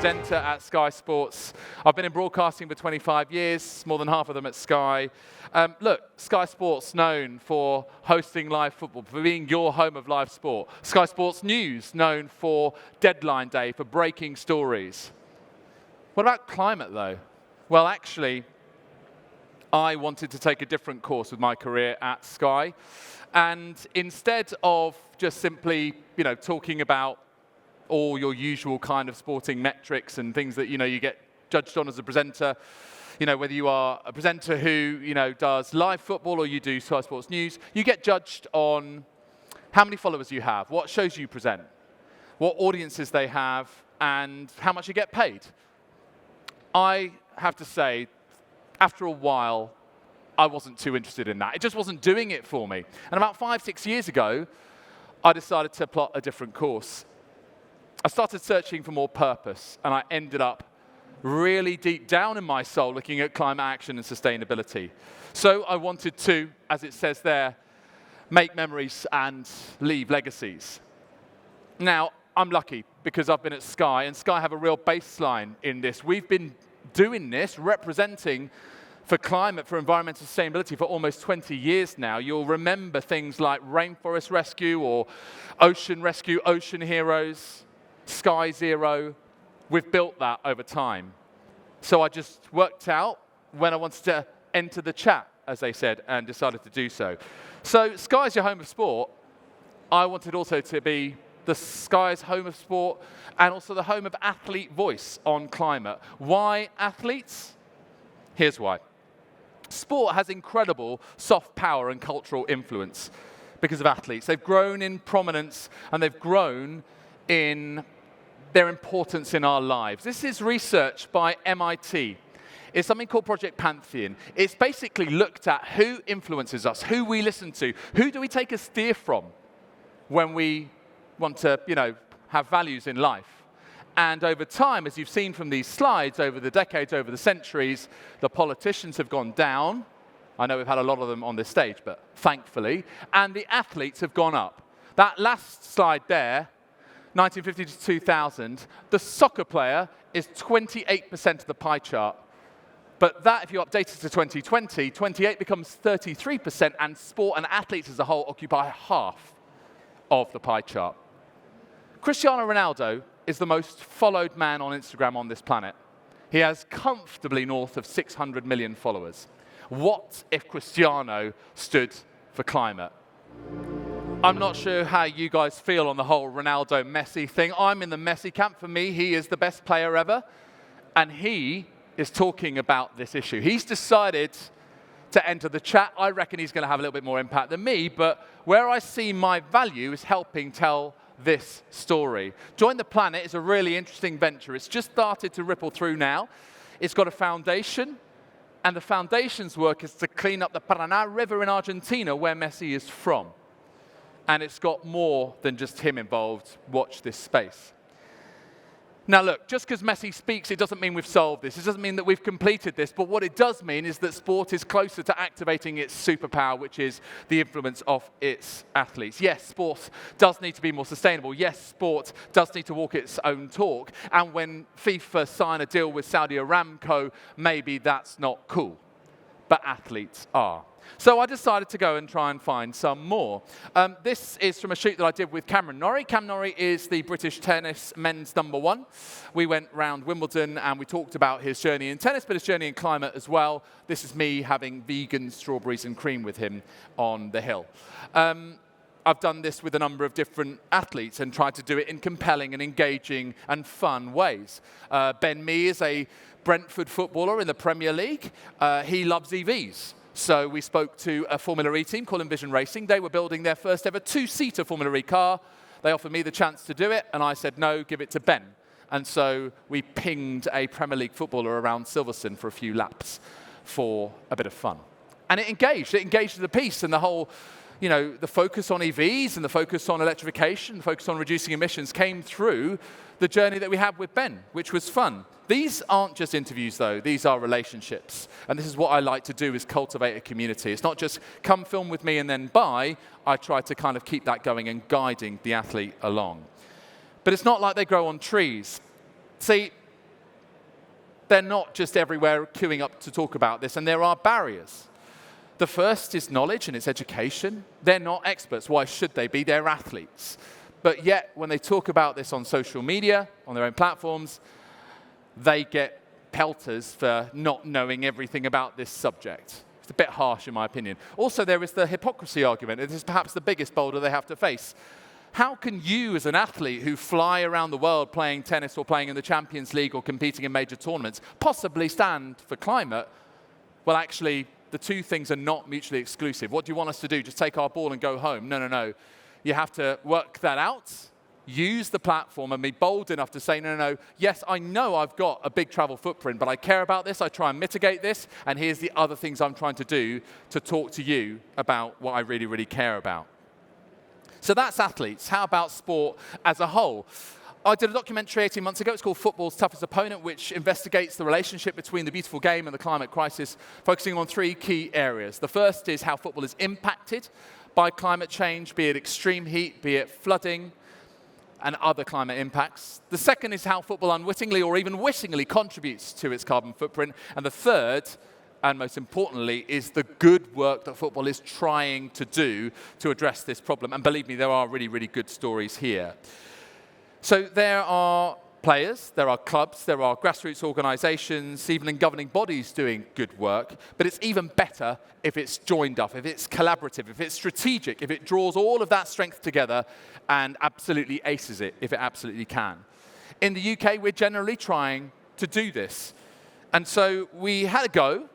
presenter at Sky Sports. I've been in broadcasting for 25 years, more than half of them at Sky. Look, Sky Sports known for hosting live football, for being your home of live sport. Sky Sports News known for deadline day, for breaking stories. What about climate, though? Well, actually, I wanted to take a different course with my career at Sky. And instead of just simply, talking about all your usual kind of sporting metrics and things that, you get judged on as a presenter, whether you are a presenter who, does live football or you do Sky Sports News, you get judged on how many followers you have, what shows you present, what audiences they have, and how much you get paid. I have to say, after a while, I wasn't too interested in that. It just wasn't doing it for me. And about 5-6 years ago, I decided to plot a different course. I started searching for more purpose, and I ended up really deep down in my soul looking at climate action and sustainability. So I wanted to, as it says there, make memories and leave legacies. Now, I'm lucky because I've been at Sky, and Sky have a real baseline in this. We've been doing this, representing for climate, for environmental sustainability for almost 20 years now. You'll remember things like Rainforest Rescue or Ocean Rescue, Ocean Heroes, Sky Zero. We've built that over time. So I just worked out when I wanted to enter the chat, as they said, and decided to do so. So Sky's your home of sport. I wanted also to be the Sky's home of sport and also the home of athlete voice on climate. Why athletes? Here's why. Sport has incredible soft power and cultural influence because of athletes. They've grown in prominence and they've grown in their importance in our lives. This is research by MIT. It's something called Project Pantheon. It's basically looked at who influences us, who we listen to, who do we take a steer from when we want to, have values in life. And over time, as you've seen from these slides, over the decades, over the centuries, the politicians have gone down. I know we've had a lot of them on this stage, but thankfully. And the athletes have gone up. That last slide there, 1950 to 2000, the soccer player is 28% of the pie chart. But that, if you update it to 2020, 28 becomes 33%, and sport and athletes as a whole occupy half of the pie chart. Cristiano Ronaldo is the most followed man on Instagram on this planet. He has comfortably north of 600 million followers. What if Cristiano stood for climate? I'm not sure how you guys feel on the whole Ronaldo-Messi thing. I'm in the Messi camp. For me, he is the best player ever, and he is talking about this issue. He's decided to enter the chat. I reckon he's going to have a little bit more impact than me, but where I see my value is helping tell this story. Join the Planet is a really interesting venture. It's just started to ripple through now. It's got a foundation, and the foundation's work is to clean up the Paraná River in Argentina, where Messi is from. And it's got more than just him involved. Watch this space. Now look, just because Messi speaks, it doesn't mean we've solved this. It doesn't mean that we've completed this. But what it does mean is that sport is closer to activating its superpower, which is the influence of its athletes. Yes, sport does need to be more sustainable. Yes, sport does need to walk its own talk. And when FIFA sign a deal with Saudi Aramco, maybe that's not cool. But athletes are. So I decided to go and try and find some more. This is from a shoot that I did with Cameron Norrie. Cam Norrie is the British tennis men's #1. We went round Wimbledon and we talked about his journey in tennis, but his journey in climate as well. This is me having vegan strawberries and cream with him on the hill. I've done this with a number of different athletes and tried to do it in compelling and engaging and fun ways. Ben Mee is a Brentford footballer in the Premier League. He loves EVs. So we spoke to a Formula E team called Envision Racing. They were building their first ever 2-seater Formula E car. They offered me the chance to do it, and I said, no, give it to Ben. And so we pinged a Premier League footballer around Silverstone for a few laps for a bit of fun. And it engaged the piece and the whole, the focus on EVs and the focus on electrification, the focus on reducing emissions came through the journey that we had with Ben, which was fun. These aren't just interviews, though. These are relationships. And this is what I like to do, is cultivate a community. It's not just come film with me and then bye. I try to kind of keep that going and guiding the athlete along. But it's not like they grow on trees. See, They're not just everywhere queuing up to talk about this, and there are barriers. The first is knowledge and it's education. They're not experts. Why should they be? They're athletes. But yet, when they talk about this on social media, on their own platforms, they get pelters for not knowing everything about this subject. It's a bit harsh, in my opinion. Also, there is the hypocrisy argument. It is perhaps the biggest boulder they have to face. How can you, as an athlete who fly around the world playing tennis or playing in the Champions League or competing in major tournaments, possibly stand for climate? Well, actually, the two things are not mutually exclusive. What do you want us to do? Just take our ball and go home? No, no, no. You have to work that out, use the platform, and be bold enough to say, no, no, no, yes, I know I've got a big travel footprint, but I care about this, I try and mitigate this, and here's the other things I'm trying to do to talk to you about what I really, really care about. So that's athletes. How about sport as a whole? I did a documentary 18 months ago. It's called Football's Toughest Opponent, which investigates the relationship between the beautiful game and the climate crisis, focusing on three key areas. The first is how football is impacted by climate change, be it extreme heat, be it flooding, and other climate impacts. The second is how football unwittingly or even wittingly contributes to its carbon footprint. And the third, and most importantly, is the good work that football is trying to do to address this problem. And believe me, there are really, really good stories here. So there are players, there are clubs, there are grassroots organizations, even in governing bodies doing good work. But it's even better if it's joined up, if it's collaborative, if it's strategic, if it draws all of that strength together and absolutely aces it, if it absolutely can. In the UK, we're generally trying to do this. And so we had a go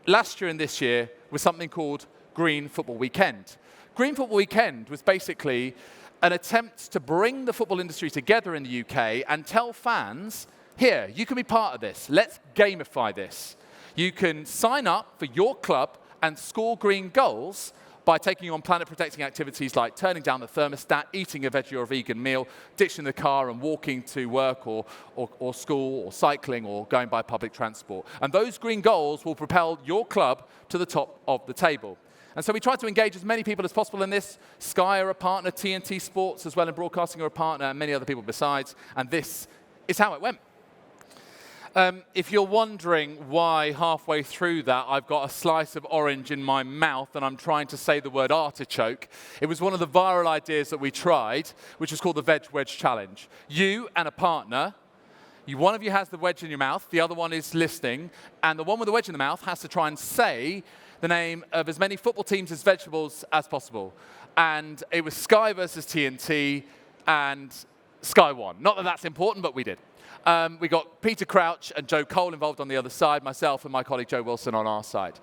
last year and this year with something called Green Football Weekend. Green Football Weekend was basically an attempt to bring the football industry together in the UK and tell fans, here, you can be part of this. Let's gamify this. You can sign up for your club and score green goals by taking on planet-protecting activities like turning down the thermostat, eating a veggie or vegan meal, ditching the car and walking to work or school or cycling or going by public transport. And those green goals will propel your club to the top of the table. And so we try to engage as many people as possible in this. Sky are a partner, TNT Sports as well in broadcasting are a partner, and many other people besides. And this is how it went. If you're wondering why halfway through that I've got a slice of orange in my mouth and I'm trying to say the word artichoke, it was one of the viral ideas that we tried, which is called the Veg Wedge Challenge. You and a partner, one of you has the wedge in your mouth, the other one is listening, and the one with the wedge in the mouth has to try and say the name of as many football teams as vegetables as possible. And it was Sky versus TNT, and Sky won. Not that that's important, but we did. We got Peter Crouch and Joe Cole involved on the other side, myself and my colleague Joe Wilson on our side.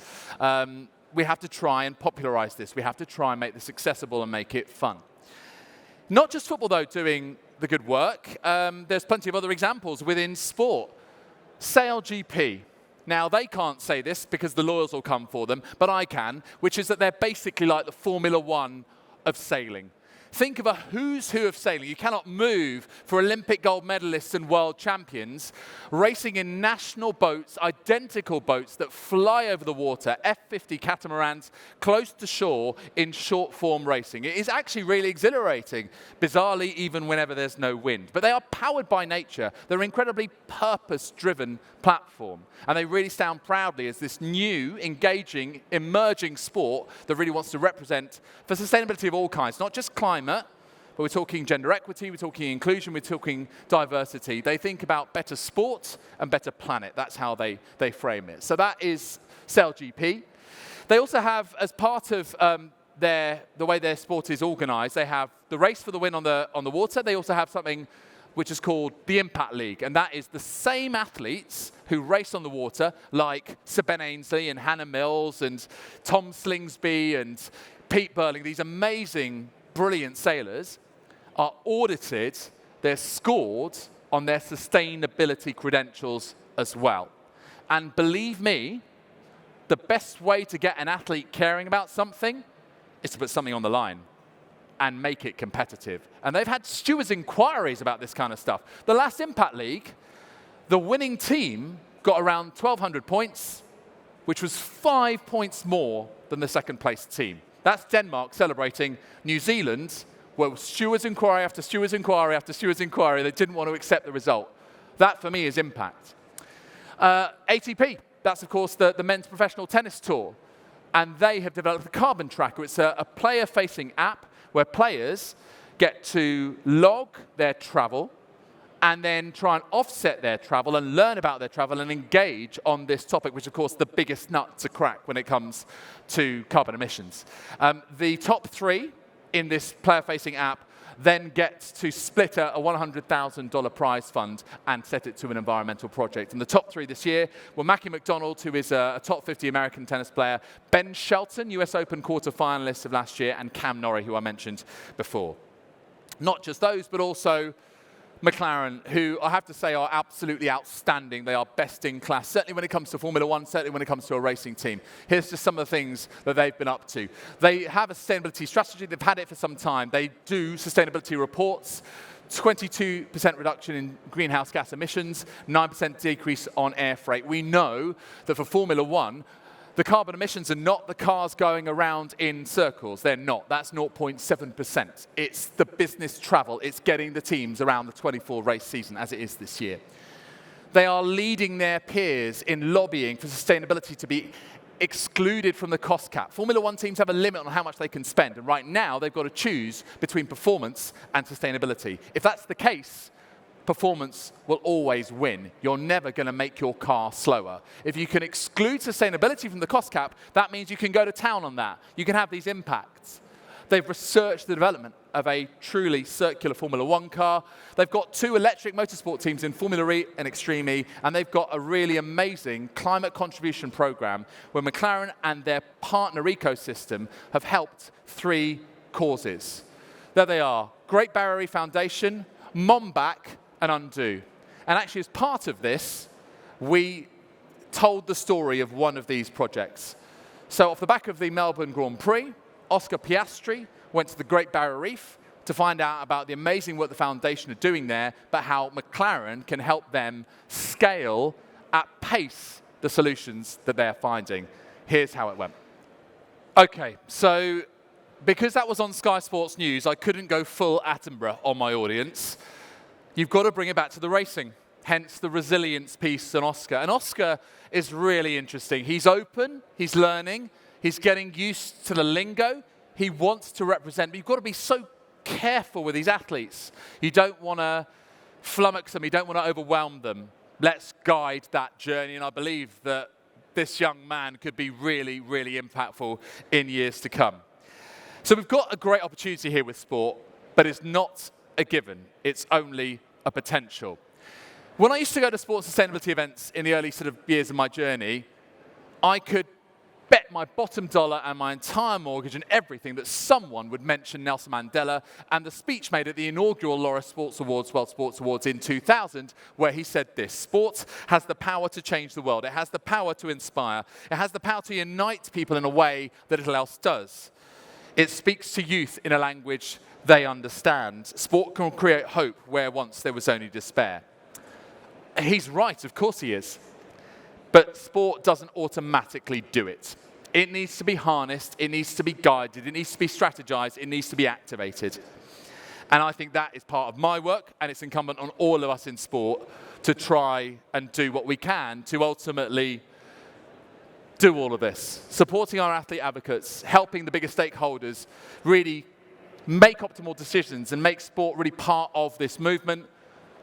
We have to try and popularize this. We have to try and make this accessible and make it fun. Not just football, though, doing the good work. There's plenty of other examples within sport. Sail GP. Now, they can't say this because the lawyers will come for them, but I can, which is that they're basically like the Formula One of sailing. Think of a who's who of sailing. You cannot move for Olympic gold medalists and world champions racing in national boats, identical boats that fly over the water, F-50 catamarans, close to shore in short form racing. It is actually really exhilarating, bizarrely, even whenever there's no wind. But they are powered by nature. They're an incredibly purpose-driven platform. And they really stand proudly as this new, engaging, emerging sport that really wants to represent for sustainability of all kinds, not just climate, but we're talking gender equity, we're talking inclusion, we're talking diversity. They think about better sport and better planet. That's how they frame it. So that is Sail GP. They also have, as part of the way their sport is organized, they have the race for the win on the water. They also have something which is called the Impact League, and that is the same athletes who race on the water, like Sir Ben Ainsley and Hannah Mills and Tom Slingsby and Pete Burling, these amazing, brilliant sailors, are audited, they're scored on their sustainability credentials as well. And believe me, the best way to get an athlete caring about something is to put something on the line and make it competitive. And they've had stewards' inquiries about this kind of stuff. The last Impact League, the winning team got around 1,200 points, which was 5 points more than the second place team. That's Denmark celebrating New Zealand, where stewards' inquiry after stewards' inquiry after stewards' inquiry, they didn't want to accept the result. That, for me, is impact. ATP, that's of course the men's professional tennis tour. And they have developed the Carbon Tracker. It's a player-facing app where players get to log their travel and then try and offset their travel and learn about their travel and engage on this topic, which of course the biggest nut to crack when it comes to carbon emissions. The top 3 in this player-facing app then gets to split a $100,000 prize fund and set it to an environmental project. And the top 3 this year were Mackie McDonald, who is a top 50 American tennis player, Ben Shelton, US Open quarter-finalist of last year, and Cam Norrie, who I mentioned before. Not just those, but also McLaren, who I have to say are absolutely outstanding. They are best in class, certainly when it comes to Formula One, certainly when it comes to a racing team. Here's just some of the things that they've been up to. They have a sustainability strategy. They've had it for some time. They do sustainability reports, 22% reduction in greenhouse gas emissions, 9% decrease on air freight. We know that for Formula One, the carbon emissions are not the cars going around in circles. They're not. That's 0.7%. It's the business travel. It's getting the teams around the 24 race season as it is this year. They are leading their peers in lobbying for sustainability to be excluded from the cost cap. Formula One teams have a limit on how much they can spend. And right now, they've got to choose between performance and sustainability. If that's the case, performance will always win. You're never going to make your car slower. If you can exclude sustainability from the cost cap, that means you can go to town on that. You can have these impacts. They've researched the development of a truly circular Formula One car. They've got 2 electric motorsport teams in Formula E and Extreme E, and they've got a really amazing climate contribution program where McLaren and their partner ecosystem have helped 3 causes. There they are: Great Barrier Reef Foundation, Momback, and Undo. And actually, as part of this, we told the story of one of these projects. So off the back of the Melbourne Grand Prix, Oscar Piastri went to the Great Barrier Reef to find out about the amazing work the foundation are doing there, but how McLaren can help them scale at pace the solutions that they're finding. Here's how it went. Okay, so because that was on Sky Sports News, I couldn't go full Attenborough on my audience. You've got to bring it back to the racing, hence the resilience piece on Oscar. And Oscar is really interesting. He's open, he's learning, he's getting used to the lingo. He wants to represent, but you've got to be so careful with these athletes. You don't want to flummox them, you don't want to overwhelm them. Let's guide that journey, and I believe that this young man could be really, really impactful in years to come. So we've got a great opportunity here with sport, but it's not a given. It's only a potential. When I used to go to sports sustainability events in the early sort of years of my journey, I could bet my bottom dollar and my entire mortgage and everything that someone would mention Nelson Mandela and the speech made at the inaugural Laureus Sports Awards, World Sports Awards in 2000, where he said this: "Sport has the power to change the world. It has the power to inspire. It has the power to unite people in a way that little else does. It speaks to youth in a language they understand. Sport can create hope where once there was only despair." He's right, of course he is. But sport doesn't automatically do it. It needs to be harnessed, it needs to be guided, it needs to be strategized, it needs to be activated. And I think that is part of my work, and it's incumbent on all of us in sport to try and do what we can to ultimately do all of this. Supporting our athlete advocates, helping the bigger stakeholders really make optimal decisions and make sport really part of this movement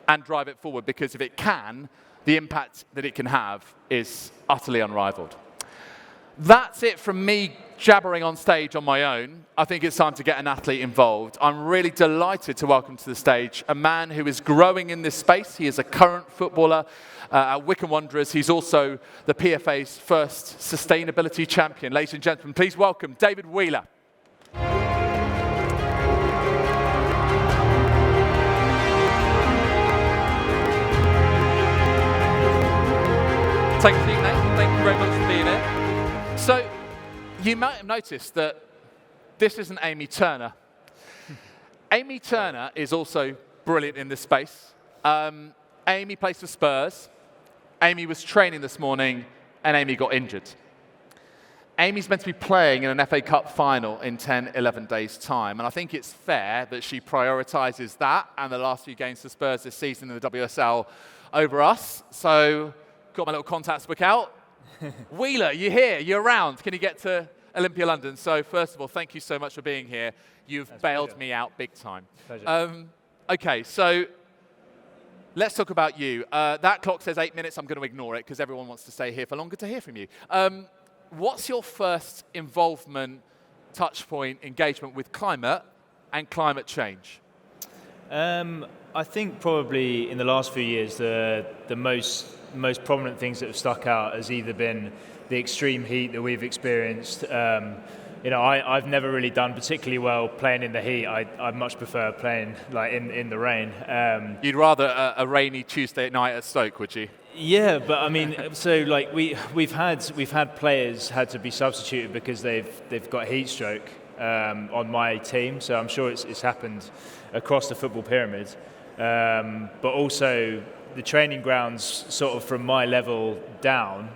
and drive it forward, because if it can, the impact that it can have is utterly unrivaled. That's it from me jabbering on stage on my own. I think it's time to get an athlete involved. I'm really delighted to welcome to the stage a man who is growing in this space. He is a current footballer at Wycombe Wanderers. He's also the PFA's first sustainability champion. Ladies and gentlemen, please welcome David Wheeler. Take a seat, Nate. Thank you very much for being here. So, you might have noticed that this isn't Amy Turner. Amy Turner is also brilliant in this space. Amy plays for Spurs. Amy was training this morning, and Amy got injured. Amy's meant to be playing in an FA Cup final in 10, 11 days' time, and I think it's fair that she prioritises that and the last few games for Spurs this season in the WSL over us. So, got my little contacts book out. Wheeler, you're here, you're around. Can you get to Olympia London? So first of all, thank you so much for being here. You've bailed me out big time. Pleasure. Okay, so let's talk about you. That clock says 8 minutes. I'm going to ignore it because everyone wants to stay here for longer to hear from you. What's your first involvement, touch point, engagement with climate and climate change? I think probably in the last few years, the most prominent things that have stuck out has either been the extreme heat that we've experienced. I've never really done particularly well playing in the heat. I much prefer playing like in the rain. You'd rather a rainy Tuesday night at Stoke, would you? Yeah, but I mean, so like we've had players had to be substituted because they've got heat stroke on my team. So I'm sure it's happened across the football pyramid. But also the training grounds, sort of from my level down,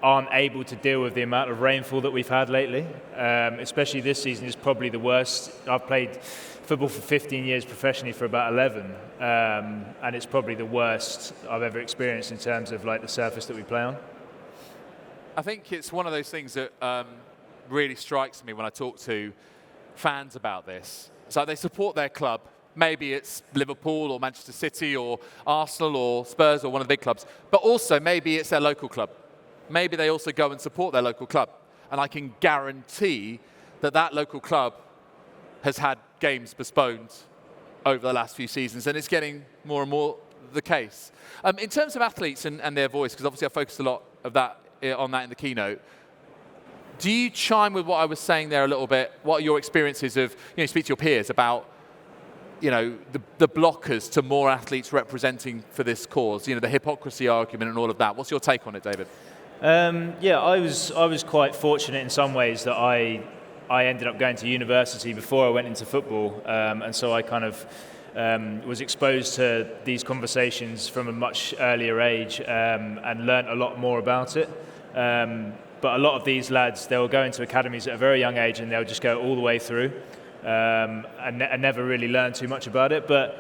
aren't able to deal with the amount of rainfall that we've had lately. Especially this season is probably the worst. I've played football for 15 years professionally for about 11, and it's probably the worst I've ever experienced in terms of like the surface that we play on. I think it's one of those things that really strikes me when I talk to fans about this. So they support their club. Maybe it's Liverpool or Manchester City or Arsenal or Spurs or one of the big clubs. But also maybe it's their local club. Maybe they also go and support their local club. And I can guarantee that local club has had games postponed over the last few seasons, and it's getting more and more the case. In terms of athletes and their voice, because obviously I focused a lot of that on that in the keynote, do you chime with what I was saying there a little bit? What are your experiences of, speak to your peers about, the blockers to more athletes representing for this cause, the hypocrisy argument and all of that? What's your take on it, David? I was quite fortunate in some ways that I ended up going to university before I went into football, and so I kind of was exposed to these conversations from a much earlier age and learnt a lot more about it. But a lot of these lads, they'll go into academies at a very young age and they'll just go all the way through and never really learn too much about it. But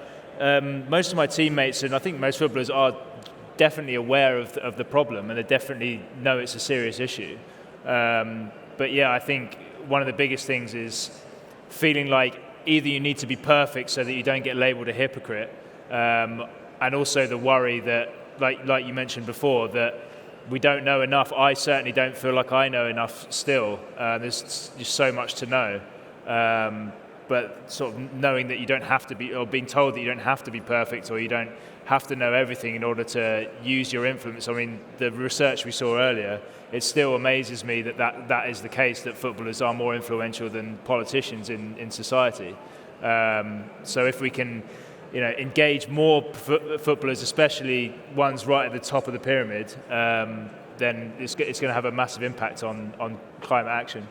most of my teammates, and I think most footballers, are definitely aware of the problem and they definitely know it's a serious issue. But yeah, I think one of the biggest things is feeling like either you need to be perfect so that you don't get labelled a hypocrite, and also the worry that, like you mentioned before, that we don't know enough. I certainly don't feel like I know enough still. There's just so much to know. But sort of knowing that you don't have to be, or being told that you don't have to be perfect, or you don't have to know everything in order to use your influence. I mean, the research we saw earlier, it still amazes me that is the case, that footballers are more influential than politicians in society. So if we can, engage more footballers, especially ones right at the top of the pyramid, then it's going to have a massive impact on climate action.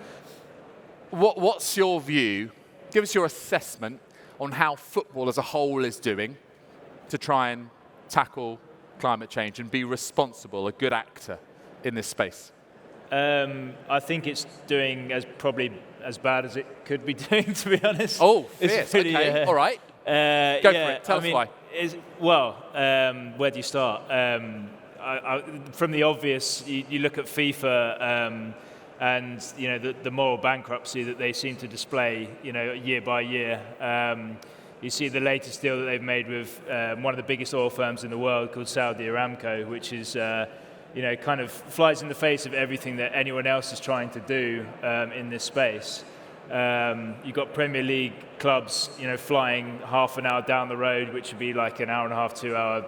What's your view? Give us your assessment on how football as a whole is doing to try and tackle climate change and be responsible, a good actor in this space. I think it's doing probably as bad as it could be doing, to be honest. Oh, fierce. Pretty, okay, all right. Go for it. Tell us why. Where do you start? From the obvious, you look at FIFA and the moral bankruptcy that they seem to display, year by year. You see the latest deal that they've made with one of the biggest oil firms in the world called Saudi Aramco, which is kind of flies in the face of everything that anyone else is trying to do in this space. You've got Premier League clubs, flying half an hour down the road, which would be like an hour and a half, 2 hour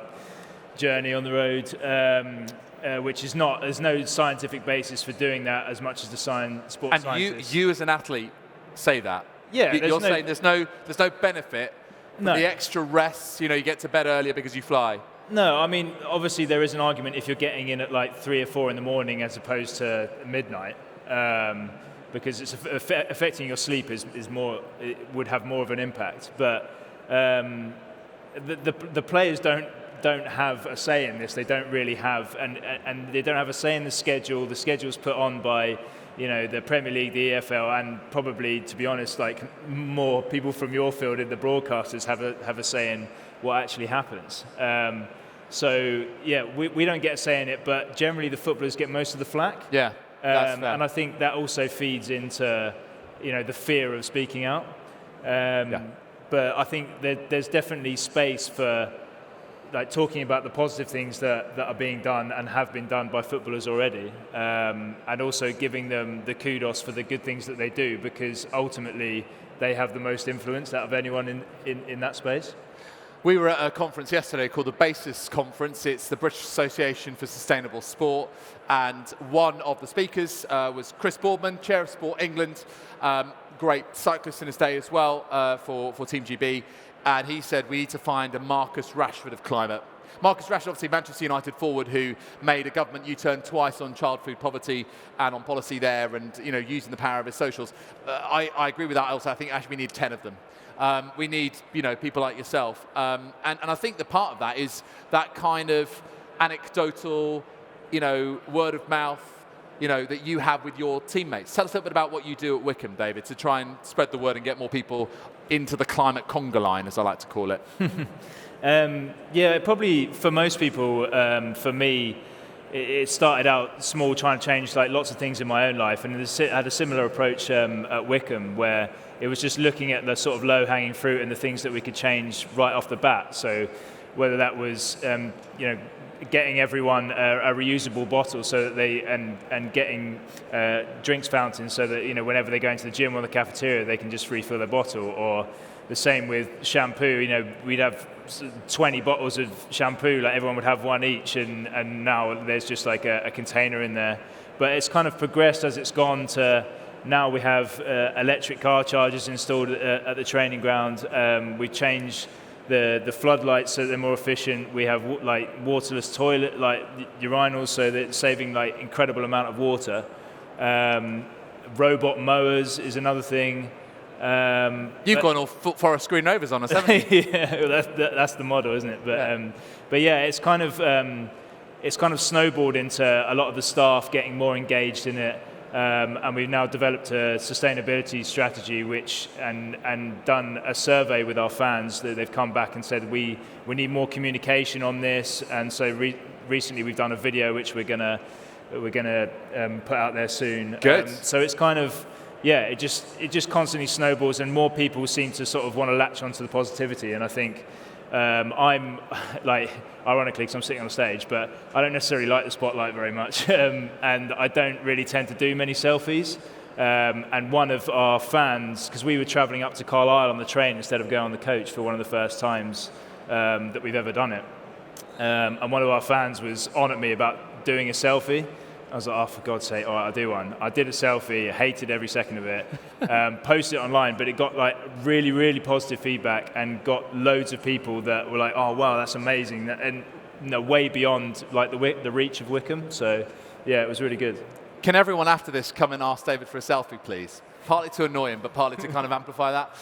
journey on the road, which is not. There's no scientific basis for doing that as much as the sports scientists. And you as an athlete say that. Yeah, you're saying there's no benefit. No. The extra rest, you get to bed earlier because you fly. No, I mean, obviously there is an argument if you're getting in at like 3 or 4 in the morning as opposed to midnight, because it's affecting your sleep it would have more of an impact. But the players don't have a say in this. They don't really have, and they don't have a say in the schedule. The schedule's put on by the Premier League, the EFL, and probably, to be honest, like more people from your field in the broadcasters have a say in what actually happens. So yeah, we don't get a say in it, but generally the footballers get most of the flack. Yeah, that's fair. And I think that also feeds into, the fear of speaking out. But I think there's definitely space for talking about the positive things that are being done and have been done by footballers already, and also giving them the kudos for the good things that they do, because ultimately they have the most influence out of anyone in that space. We were at a conference yesterday called the BASIS Conference. It's the British Association for Sustainable Sport, and one of the speakers was Chris Boardman, Chair of Sport England, great cyclist in his day as well for Team GB, and he said we need to find a Marcus Rashford of climate. Marcus Rashford, obviously Manchester United forward, who made a government U-turn twice on child food poverty and on policy there, and using the power of his socials. I agree with that. Also, I think actually we need 10 of them. We need people like yourself, and I think the part of that is that kind of anecdotal, word of mouth, that you have with your teammates. Tell us a little bit about what you do at Wycombe, David, to try and spread the word and get more people into the climate conga line, as I like to call it. Yeah, probably for most people, for me, it started out small, trying to change lots of things in my own life, and I had a similar approach at Wycombe, where it was just looking at the sort of low-hanging fruit and the things that we could change right off the bat. So whether that was, getting everyone a reusable bottle, so that they and getting drinks fountains, so that whenever they go into the gym or the cafeteria, they can just refill their bottle, or the same with shampoo. We'd have 20 bottles of shampoo, everyone would have one each, and now there's just a container in there. But it's kind of progressed as it's gone to now we have electric car chargers installed at the training ground. We changed the floodlights so they're more efficient. We have waterless toilet urinals, so that it's saving incredible amount of water. Robot mowers is another thing. You've gone all Forest Green Rovers on us, haven't you? Yeah, well, that's the model, isn't it? But yeah, it's kind of snowballed into a lot of the staff getting more engaged in it, and we've now developed a sustainability strategy, and done a survey with our fans that they've come back and said we need more communication on this, and so recently we've done a video which we're gonna put out there soon. Good. So it's kind of. Yeah, it just constantly snowballs, and more people seem to sort of want to latch onto the positivity. And I think I'm ironically, because I'm sitting on stage, but I don't necessarily like the spotlight very much, and I don't really tend to do many selfies. And one of our fans, because we were travelling up to Carlisle on the train instead of going on the coach for one of the first times that we've ever done it, and one of our fans was on at me about doing a selfie. I was like, oh, for God's sake, all right, I'll do one. I did a selfie, hated every second of it, posted it online, but it got really, really positive feedback, and got loads of people that were like, oh, wow, that's amazing, and way beyond the reach of Wycombe. So, yeah, it was really good. Can everyone after this come and ask David for a selfie, please? Partly to annoy him, but partly to kind of amplify that.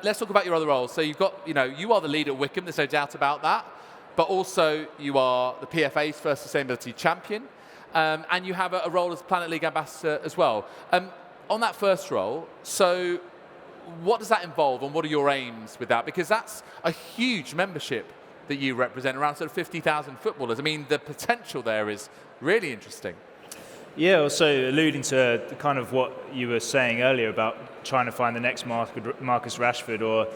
Let's talk about your other roles. So you've got, you are the leader at Wycombe, there's no doubt about that, but also you are the PFA's first sustainability champion. And you have a role as Planet League ambassador as well. On that first role, so what does that involve, and what are your aims with that? Because that's a huge membership that you represent, around sort of 50,000 footballers. I mean, the potential there is really interesting. Yeah, also alluding to kind of what you were saying earlier about trying to find the next Marcus Rashford, or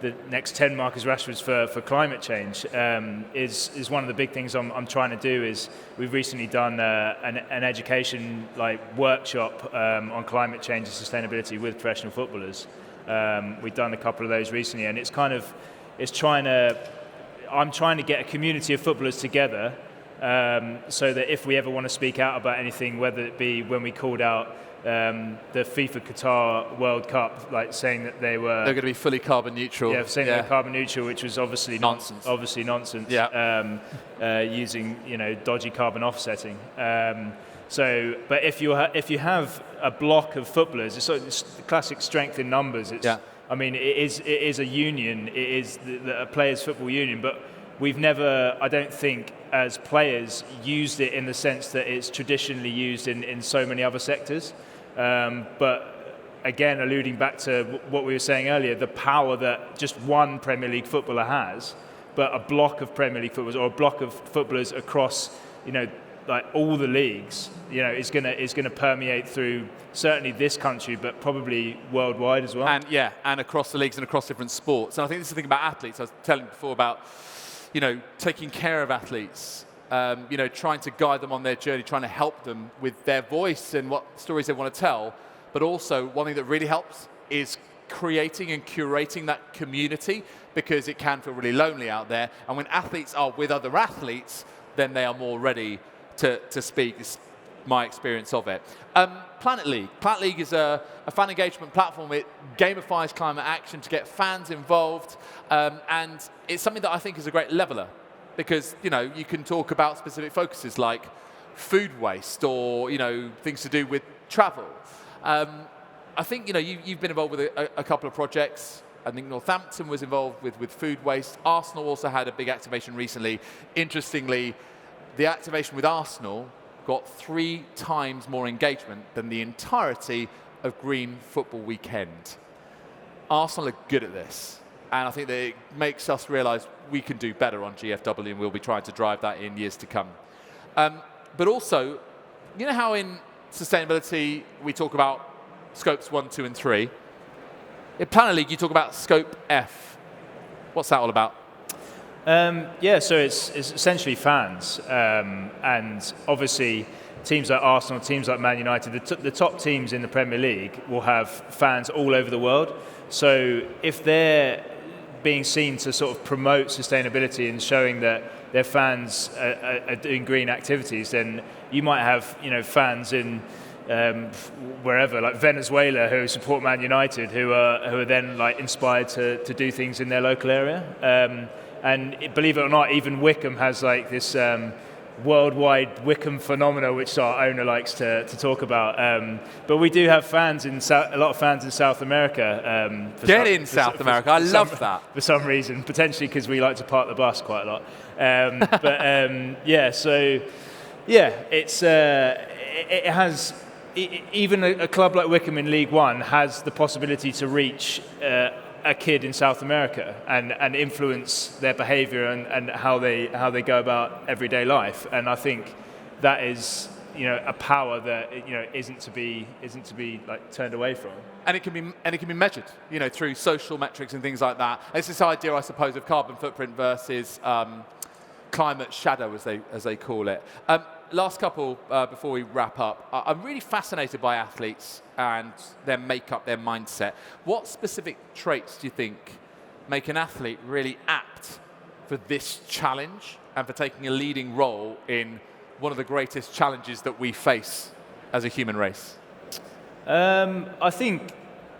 the next 10 Marcus Rashfords for climate change, is one of the big things I'm trying to do. Is we've recently done an education workshop on climate change and sustainability with professional footballers. We've done a couple of those recently, and I'm trying to get a community of footballers together, so that if we ever want to speak out about anything, whether it be when we called out the FIFA Qatar World Cup, saying that they're going to be fully carbon neutral. Yeah, saying they're carbon neutral, which was obviously nonsense. Obviously nonsense. Yeah. Using dodgy carbon offsetting. But if you have a block of footballers, it's the classic strength in numbers. I mean, it is a union. It is a players' football union, but we've never, I don't think, as players, used it in the sense that it's traditionally used in so many other sectors. But again, alluding back to what we were saying earlier, the power that just one Premier League footballer has but a block of Premier League footballers or a block of footballers across, like all the leagues, is gonna permeate through certainly this country, but probably worldwide as well. And across the leagues and across different sports. And I think this is the thing about athletes. I was telling you before about, taking care of athletes, trying to guide them on their journey, trying to help them with their voice and what stories they want to tell. But also, one thing that really helps is creating and curating that community, because it can feel really lonely out there. And when athletes are with other athletes, then they are more ready to speak. It's my experience of it. Planet League. Planet League is a fan engagement platform. It gamifies climate action to get fans involved. And it's something that I think is a great leveler, because you can talk about specific focuses like food waste or things to do with travel. I think you've been involved with a couple of projects. I think Northampton was involved with food waste. Arsenal also had a big activation recently. Interestingly, the activation with Arsenal got 3 times more engagement than the entirety of Green Football Weekend. Arsenal are good at this, and I think that it makes us realise we can do better on GFW, and we'll be trying to drive that in years to come. But also, how in sustainability we talk about scopes 1, 2, and 3. In Planet League, you talk about scope F. What's that all about? So it's essentially fans, and obviously teams like Arsenal, teams like Man United, the top teams in the Premier League will have fans all over the world. So if they're being seen to sort of promote sustainability and showing that their fans are doing green activities, then you might have fans in wherever, like Venezuela, who support Man United, who are then like inspired to do things in their local area. And believe it or not, even Wycombe has like this worldwide Wycombe phenomena, which our owner likes to talk about. But we do have fans a lot of fans in South America. South America. I love that. For some reason, potentially because we like to park the bus quite a lot. It has. Even a club like Wycombe in League One has the possibility to reach a kid in South America and influence their behaviour and how they go about everyday life. And I think that is a power that isn't to be like turned away from. And it can be measured, through social metrics and things like that. It's this idea, I suppose, of carbon footprint versus climate shadow, as they call it. Last couple, before we wrap up, I'm really fascinated by athletes and their makeup, their mindset. What specific traits do you think make an athlete really apt for this challenge and for taking a leading role in one of the greatest challenges that we face as a human race? I think,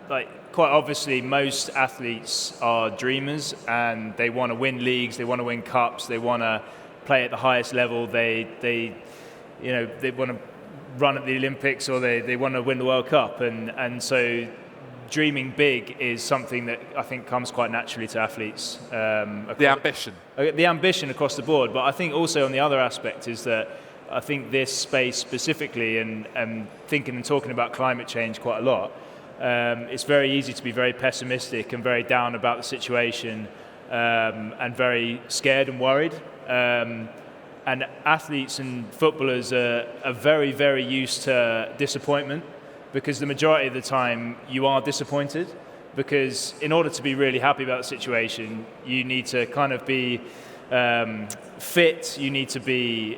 quite obviously, most athletes are dreamers and they want to win leagues, they want to win cups, they want to play at the highest level, they want to run at the Olympics, or they want to win the World Cup, and so dreaming big is something that I think comes quite naturally to athletes. The ambition across the board, but I think also on the other aspect is that I think this space specifically, and thinking and talking about climate change quite a lot, it's very easy to be very pessimistic and very down about the situation, and very scared and worried. And athletes and footballers are very, very used to disappointment, because the majority of the time you are disappointed, because in order to be really happy about the situation, you need to kind of be fit, you need to be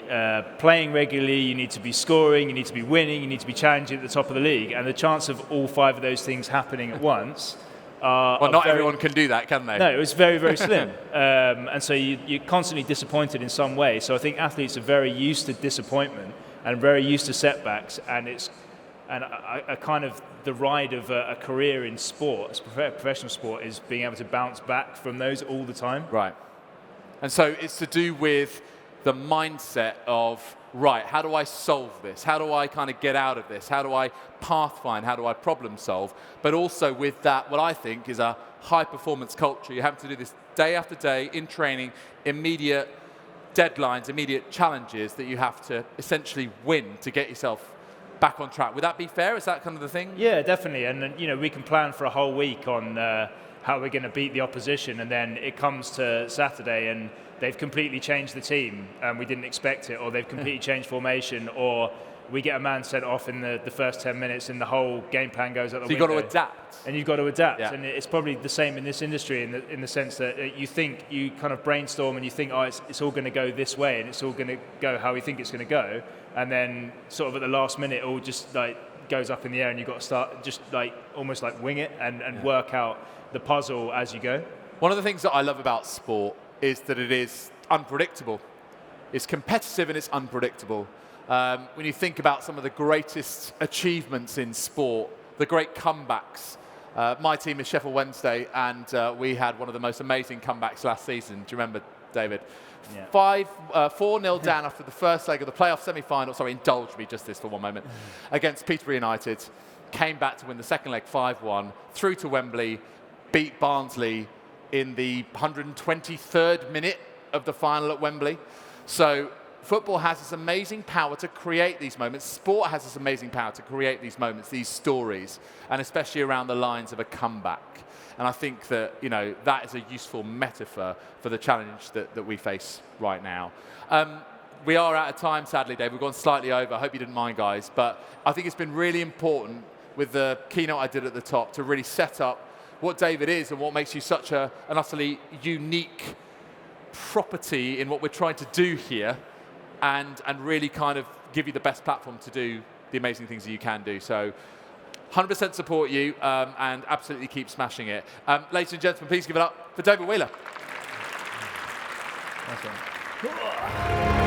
playing regularly, you need to be scoring, you need to be winning, you need to be challenging at the top of the league. And the chance of all 5 of those things happening at once not everyone can do that, can they? No, it's very, very slim. And so you're constantly disappointed in some way. So I think athletes are very used to disappointment and very used to setbacks. And a kind of the ride of a career in sport, professional sport, is being able to bounce back from those all the time. Right. And so it's to do with the mindset of, right, how do I solve this? How do I kind of get out of this? How do I path find? How do I problem solve? But also with that, what I think is a high performance culture. You have to do this day after day in training, immediate deadlines, immediate challenges that you have to essentially win to get yourself back on track. Would that be fair? Is that kind of the thing? Yeah, definitely. And we can plan for a whole week on how we're going to beat the opposition, and then it comes to Saturday and they've completely changed the team and we didn't expect it, or they've completely changed formation, or we get a man sent off in the first 10 minutes and the whole game plan goes out the window. So you've got to adapt. And you've got to adapt. Yeah. And it's probably the same in this industry in the sense that you kind of brainstorm and you think, oh, it's all going to go this way and it's all going to go how we think it's going to go. And then sort of at the last minute, it all just like goes up in the air and you've got to start just like almost like wing it and work out the puzzle as you go. One of the things that I love about sport is that it is unpredictable. It's competitive and it's unpredictable. When you think about some of the greatest achievements in sport, the great comebacks. My team is Sheffield Wednesday, and we had one of the most amazing comebacks last season. Do you remember, David? Yeah. 4-0 down after the first leg of the playoff semi-final. Sorry, indulge me just this for one moment. Against Peterborough United. Came back to win the second leg 5-1, through to Wembley, beat Barnsley in the 123rd minute of the final at Wembley. So football has this amazing power to create these moments. Sport has this amazing power to create these moments, these stories, and especially around the lines of a comeback. And I think that, that is a useful metaphor for the challenge that we face right now. We are out of time, sadly, Dave. We've gone slightly over. I hope you didn't mind, guys. But I think it's been really important with the keynote I did at the top to really set up what David is and what makes you such an utterly unique property in what we're trying to do here, and really kind of give you the best platform to do the amazing things that you can do. So 100% support you and absolutely keep smashing it. Ladies and gentlemen, please give it up for David Wheeler. Nice one.